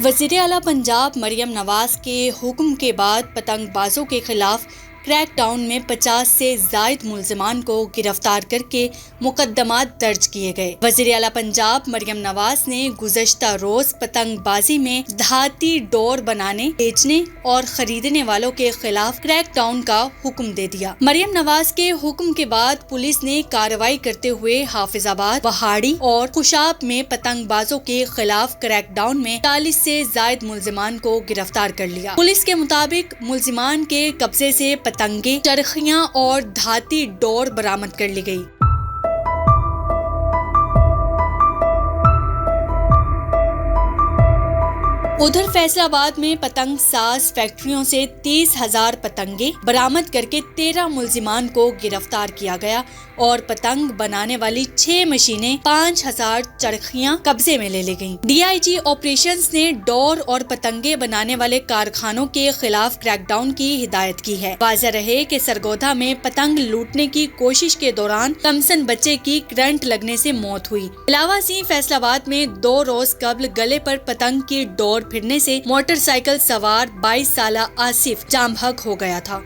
وزیر اعلیٰ پنجاب مریم نواز کے حکم کے بعد پتنگ بازوں کے خلاف کریک ڈاؤن میں 50 سے زائد ملزمان کو گرفتار کر کے مقدمات درج کیے گئے۔ وزیر اعلیٰ پنجاب مریم نواز نے گزشتہ روز پتنگ بازی میں دھاتی ڈور بنانے، بیچنے اور خریدنے والوں کے خلاف کریک ڈاؤن کا حکم دے دیا۔ مریم نواز کے حکم کے بعد پولیس نے کارروائی کرتے ہوئے حافظ آباد، وہاڑی اور خوشاب میں پتنگ بازوں کے خلاف کریک ڈاؤن میں 40 سے زائد ملزمان کو گرفتار کر لیا۔ پولیس کے مطابق ملزمان کے قبضے سے پتنگیں، چرخیاں اور دھاتی ڈور برآمد کر لی گئی۔ ادھر فیصل آباد میں پتنگ ساز فیکٹریوں سے 30,000 پتنگیں برآمد کر کے 13 ملزمان کو گرفتار کیا گیا اور پتنگ بنانے والی 6 مشینیں، 5,000 چرخیاں قبضے میں لے لی گئیں۔ ڈی آئی جی آپریشنز نے ڈور اور پتنگیں بنانے والے کارخانوں کے خلاف کریک ڈاؤن کی ہدایت کی ہے۔ واضح رہے کہ سرگودا میں پتنگ لوٹنے کی کوشش کے دوران کمسن بچے کی کرنٹ لگنے سے موت ہوئی۔ علاوہ ازیں فیصل آباد میں 2 روز قبل گلے پر پتنگ کی ڈور پھرنے سے موٹر سائیکل سوار 22 سالہ آصف جاں بحق ہو گیا تھا۔